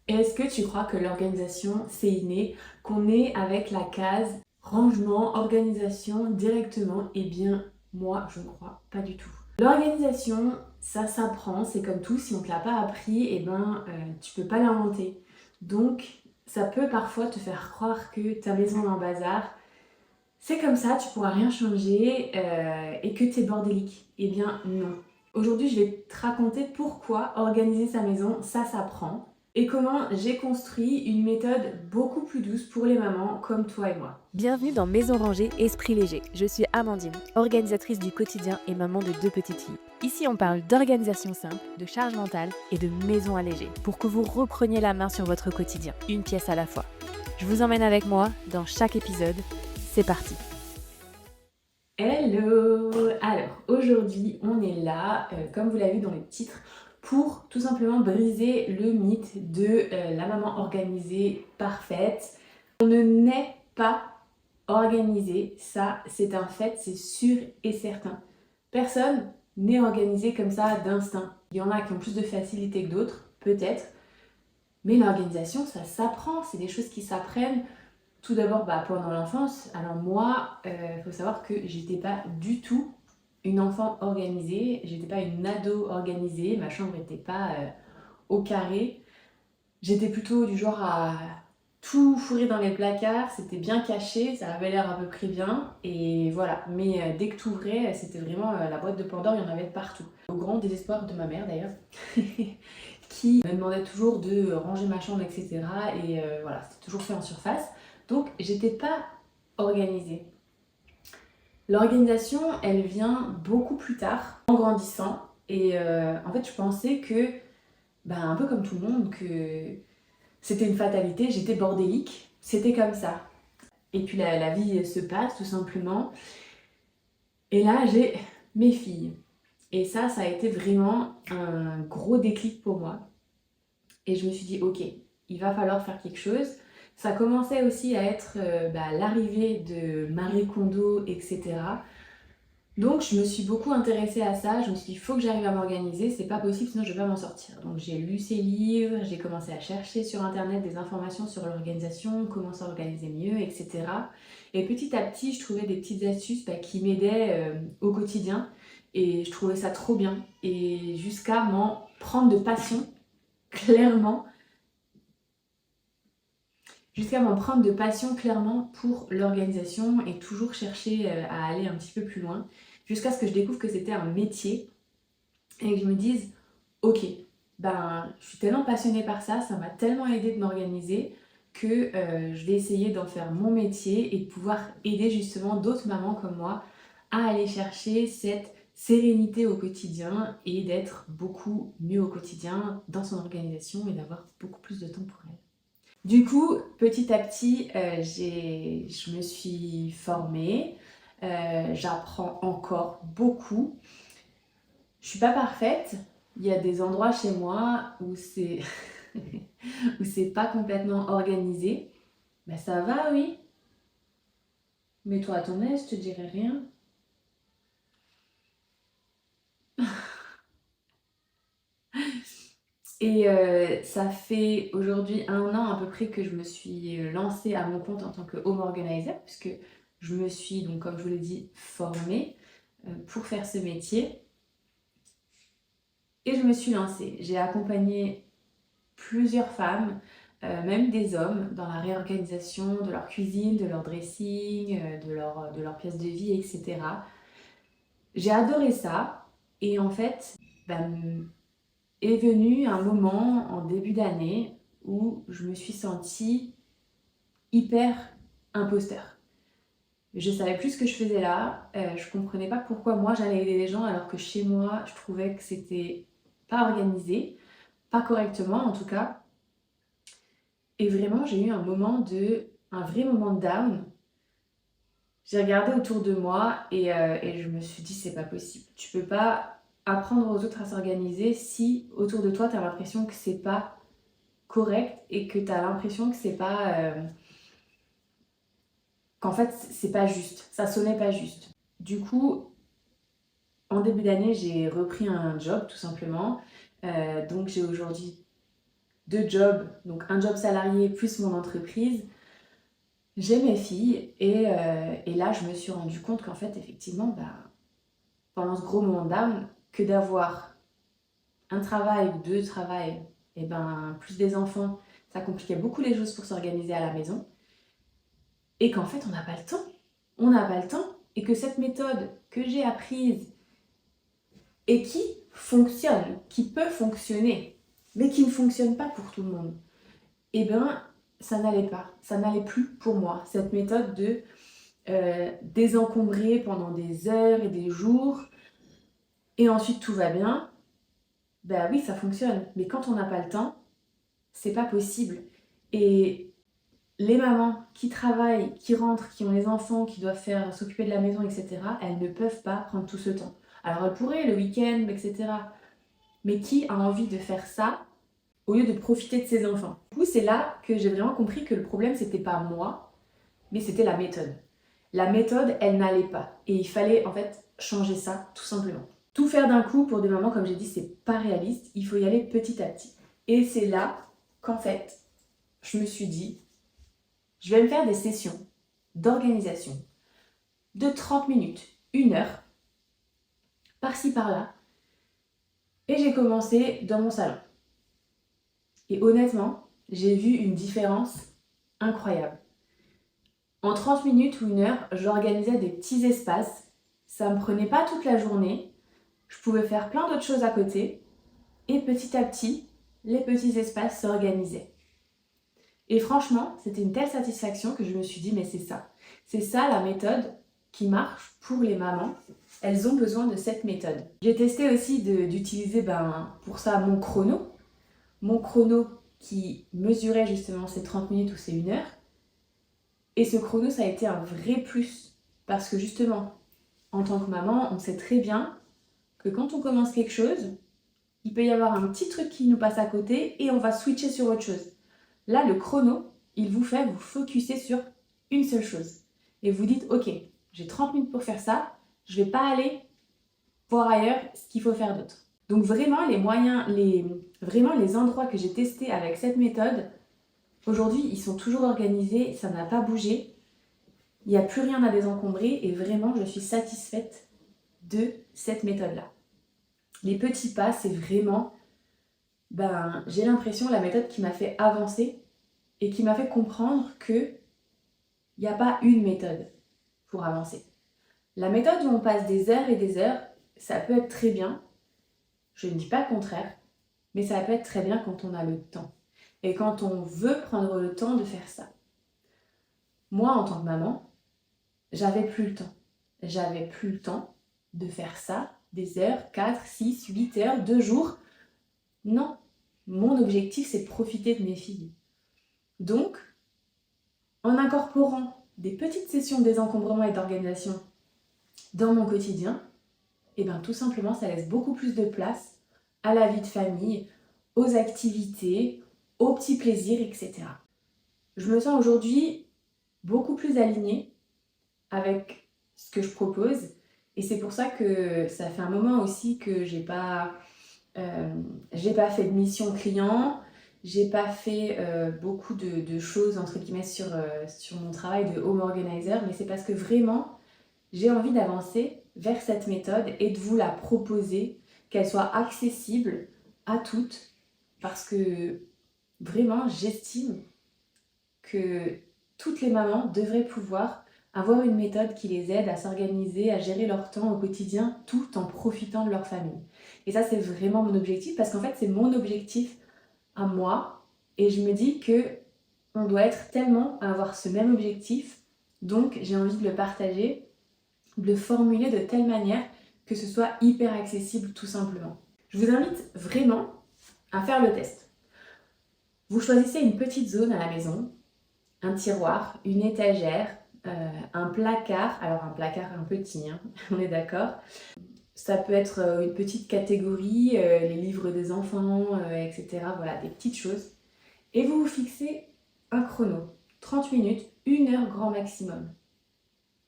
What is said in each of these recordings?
Est-ce que tu crois que l'organisation, c'est inné, qu'on est avec la case rangement, organisation directement? Eh bien, moi, je ne crois pas du tout. L'organisation, ça s'apprend, c'est comme tout, si on ne te l'a pas appris, tu peux pas l'inventer. Donc, ça peut parfois te faire croire que ta maison est en bazar, c'est comme ça, tu pourras rien changer et que tu es bordélique. Eh bien, non. Aujourd'hui, je vais te raconter pourquoi organiser sa maison, ça s'apprend. Et comment j'ai construit une méthode beaucoup plus douce pour les mamans comme toi et moi. Bienvenue dans Maison Rangée, Esprit Léger. Je suis Amandine, organisatrice du quotidien et maman de 2 petites filles. Ici, on parle d'organisation simple, de charge mentale et de maison allégée pour que vous repreniez la main sur votre quotidien, une pièce à la fois. Je vous emmène avec moi dans chaque épisode. C'est parti. Hello! Alors, aujourd'hui, on est là, comme vous l'avez vu dans le titre, pour tout simplement briser le mythe de la maman organisée parfaite. On ne naît pas organisé, ça c'est un fait, c'est sûr et certain. Personne n'est organisé comme ça d'instinct. Il y en a qui ont plus de facilité que d'autres, peut-être, mais l'organisation, ça s'apprend, c'est des choses qui s'apprennent. Tout d'abord pendant l'enfance. Alors moi, faut savoir que j'étais pas du tout une enfant organisée, j'étais pas une ado organisée, ma chambre n'était pas au carré. J'étais plutôt du genre à tout fourrer dans les placards, c'était bien caché, ça avait l'air à peu près bien, et voilà. Mais dès que tu ouvrais, c'était vraiment la boîte de Pandore, il y en avait partout. Au grand désespoir de ma mère d'ailleurs, qui me demandait toujours de ranger ma chambre, etc. Et voilà, c'était toujours fait en surface. Donc j'étais pas organisée. L'organisation, elle vient beaucoup plus tard, en grandissant. Et en fait, je pensais que, un peu comme tout le monde, que c'était une fatalité, j'étais bordélique, c'était comme ça. Et puis la vie se passe tout simplement. Et là, j'ai mes filles. Et ça a été vraiment un gros déclic pour moi. Et je me suis dit, ok, il va falloir faire quelque chose. Ça commençait aussi à être l'arrivée de Marie Kondo, etc. Donc je me suis beaucoup intéressée à ça, je me suis dit il faut que j'arrive à m'organiser, c'est pas possible sinon je vais pas m'en sortir. Donc j'ai lu ses livres, j'ai commencé à chercher sur internet des informations sur l'organisation, comment s'organiser mieux, etc. Et petit à petit je trouvais des petites astuces qui m'aidaient au quotidien et je trouvais ça trop bien. Et jusqu'à m'en prendre de passion, clairement, pour l'organisation et toujours chercher à aller un petit peu plus loin, jusqu'à ce que je découvre que c'était un métier et que je me dise, ok, je suis tellement passionnée par ça, ça m'a tellement aidé de m'organiser que je vais essayer d'en faire mon métier et de pouvoir aider justement d'autres mamans comme moi à aller chercher cette sérénité au quotidien et d'être beaucoup mieux au quotidien dans son organisation et d'avoir beaucoup plus de temps pour elle. Du coup, petit à petit, je me suis formée, j'apprends encore beaucoup. Je suis pas parfaite, il y a des endroits chez moi où c'est où c'est pas complètement organisé. Ça va, oui. Mets-toi à ton aise, je te dirai rien. Et ça fait aujourd'hui 1 an à peu près que je me suis lancée à mon compte en tant que home organizer, puisque je me suis, donc comme je vous l'ai dit, formée pour faire ce métier. Et je me suis lancée. J'ai accompagné plusieurs femmes, même des hommes, dans la réorganisation de leur cuisine, de leur dressing, de leur pièce de vie, etc. J'ai adoré ça. Et en fait, est venu un moment en début d'année où je me suis sentie hyper imposteur. Je savais plus ce que je faisais là, je comprenais pas pourquoi moi j'allais aider les gens alors que chez moi je trouvais que c'était pas organisé, pas correctement en tout cas. Et vraiment j'ai eu un vrai moment de down. J'ai regardé autour de moi et je me suis dit c'est pas possible. Tu peux pas apprendre aux autres à s'organiser si autour de toi tu as l'impression que c'est pas correct et que tu as l'impression que c'est pas qu'en fait c'est pas juste, ça sonnait pas juste. Du coup, en début d'année, j'ai repris un job tout simplement. Donc j'ai aujourd'hui 2 jobs, donc un job salarié plus mon entreprise, j'ai mes filles et là je me suis rendu compte qu'en fait effectivement pendant ce gros moment down, que d'avoir un travail ou 2 travails et plus des enfants, ça compliquait beaucoup les choses pour s'organiser à la maison et qu'en fait on n'a pas le temps. On n'a pas le temps et que cette méthode que j'ai apprise et qui fonctionne, qui peut fonctionner, mais qui ne fonctionne pas pour tout le monde, ça n'allait pas, ça n'allait plus pour moi. Cette méthode de désencombrer pendant des heures et des jours et ensuite tout va bien, oui ça fonctionne, mais quand on n'a pas le temps, c'est pas possible. Et les mamans qui travaillent, qui rentrent, qui ont les enfants, qui doivent s'occuper de la maison, etc., elles ne peuvent pas prendre tout ce temps. Alors elles pourraient le week-end, etc. Mais qui a envie de faire ça au lieu de profiter de ses enfants? Du coup, c'est là que j'ai vraiment compris que le problème, c'était pas moi, mais c'était la méthode. La méthode, elle n'allait pas. Et il fallait en fait changer ça, tout simplement. Tout faire d'un coup pour des mamans, comme j'ai dit, c'est pas réaliste. Il faut y aller petit à petit. Et c'est là qu'en fait, je me suis dit, je vais me faire des sessions d'organisation de 30 minutes, 1 heure, par-ci par-là. Et j'ai commencé dans mon salon. Et honnêtement, j'ai vu une différence incroyable. En 30 minutes ou 1 heure, j'organisais des petits espaces. Ça me prenait pas toute la journée. Je pouvais faire plein d'autres choses à côté. Et petit à petit, les petits espaces s'organisaient. Et franchement, c'était une telle satisfaction que je me suis dit, mais c'est ça. C'est ça la méthode qui marche pour les mamans. Elles ont besoin de cette méthode. J'ai testé aussi d'utiliser pour ça mon chrono. Mon chrono qui mesurait justement ces 30 minutes ou ces 1 heure. Et ce chrono, ça a été un vrai plus. Parce que justement, en tant que maman, on sait très bien que quand on commence quelque chose, il peut y avoir un petit truc qui nous passe à côté et on va switcher sur autre chose. Là, le chrono, il vous fait vous focuser sur une seule chose. Et vous dites, ok, j'ai 30 minutes pour faire ça, je ne vais pas aller voir ailleurs ce qu'il faut faire d'autre. Donc vraiment, les endroits que j'ai testés avec cette méthode, aujourd'hui, ils sont toujours organisés, ça n'a pas bougé. Il n'y a plus rien à désencombrer et vraiment, je suis satisfaite de cette méthode-là. Les petits pas, c'est vraiment, j'ai l'impression, la méthode qui m'a fait avancer et qui m'a fait comprendre qu'il n'y a pas une méthode pour avancer. La méthode où on passe des heures et des heures, ça peut être très bien, je ne dis pas le contraire, mais ça peut être très bien quand on a le temps et quand on veut prendre le temps de faire ça. Moi, en tant que maman, j'avais plus le temps. J'avais plus le temps de faire ça, des heures, 4, 6, 8 heures, 2 jours. Non, mon objectif, c'est de profiter de mes filles. Donc, en incorporant des petites sessions de désencombrement et d'organisation dans mon quotidien, tout simplement, ça laisse beaucoup plus de place à la vie de famille, aux activités, aux petits plaisirs, etc. Je me sens aujourd'hui beaucoup plus alignée avec ce que je propose et c'est pour ça que ça fait un moment aussi que j'ai pas fait de mission client, j'ai pas fait beaucoup de choses entre guillemets sur mon travail de home organizer, mais c'est parce que vraiment j'ai envie d'avancer vers cette méthode et de vous la proposer, qu'elle soit accessible à toutes, parce que vraiment j'estime que toutes les mamans devraient pouvoir avoir une méthode qui les aide à s'organiser, à gérer leur temps au quotidien tout en profitant de leur famille. Et ça, c'est vraiment mon objectif parce qu'en fait, c'est mon objectif à moi et je me dis que on doit être tellement à avoir ce même objectif, donc j'ai envie de le partager, de le formuler de telle manière que ce soit hyper accessible tout simplement. Je vous invite vraiment à faire le test. Vous choisissez une petite zone à la maison, un tiroir, une étagère, un placard, alors un placard un petit, hein, on est d'accord. Ça peut être une petite catégorie, les livres des enfants, etc. Voilà, des petites choses. Et vous vous fixez un chrono, 30 minutes, 1 heure grand maximum.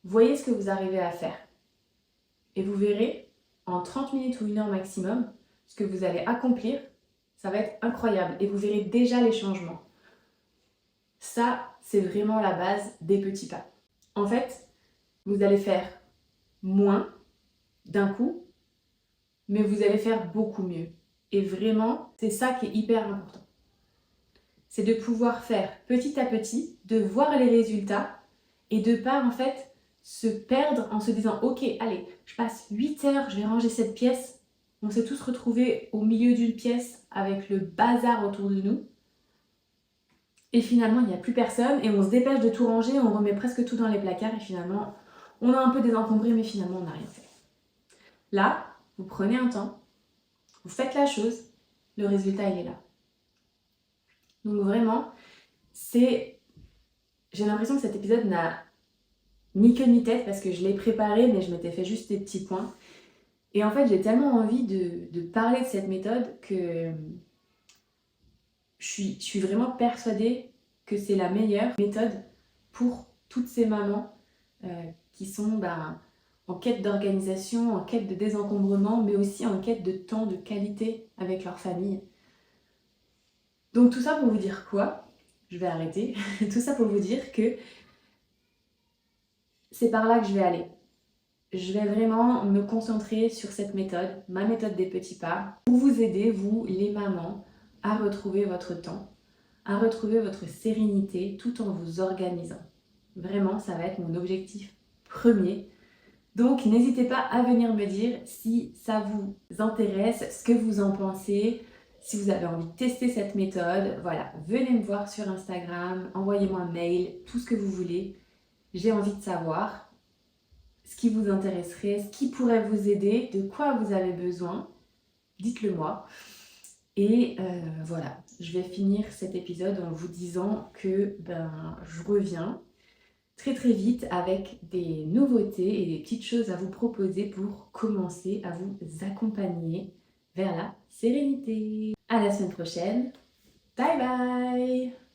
Voyez ce que vous arrivez à faire. Et vous verrez, en 30 minutes ou 1 heure maximum, ce que vous allez accomplir Ça va être incroyable et vous verrez déjà les changements. Ça, c'est vraiment la base des petits pas. En fait, vous allez faire moins d'un coup, mais vous allez faire beaucoup mieux. Et vraiment, c'est ça qui est hyper important. C'est de pouvoir faire petit à petit, de voir les résultats et de pas en fait se perdre en se disant ok, allez, je passe 8 heures, je vais ranger cette pièce. On s'est tous retrouvés au milieu d'une pièce avec le bazar autour de nous. Et finalement, il n'y a plus personne et on se dépêche de tout ranger, on remet presque tout dans les placards et finalement, on a un peu désencombré, mais finalement, on n'a rien fait. Là, vous prenez un temps, vous faites la chose, le résultat, il est là. Donc vraiment, j'ai l'impression que cet épisode n'a ni queue ni tête parce que je l'ai préparé, mais je m'étais fait juste des petits points. Et en fait, j'ai tellement envie de parler de cette méthode que je suis vraiment persuadée que c'est la meilleure méthode pour toutes ces mamans qui sont en quête d'organisation, en quête de désencombrement, mais aussi en quête de temps de qualité avec leur famille. Donc tout ça pour vous dire quoi? Je vais arrêter. Tout ça pour vous dire que c'est par là que je vais aller. Je vais vraiment me concentrer sur cette méthode, ma méthode des petits pas, pour vous aider, vous, les mamans, à retrouver votre temps, à retrouver votre sérénité tout en vous organisant. Vraiment, ça va être mon objectif premier. Donc, n'hésitez pas à venir me dire si ça vous intéresse, ce que vous en pensez, si vous avez envie de tester cette méthode. Voilà, venez me voir sur Instagram, envoyez-moi un mail, tout ce que vous voulez. J'ai envie de savoir ce qui vous intéresserait, ce qui pourrait vous aider, de quoi vous avez besoin. Dites-le moi. Et voilà, je vais finir cet épisode en vous disant que je reviens très très vite avec des nouveautés et des petites choses à vous proposer pour commencer à vous accompagner vers la sérénité. À la semaine prochaine. Bye bye!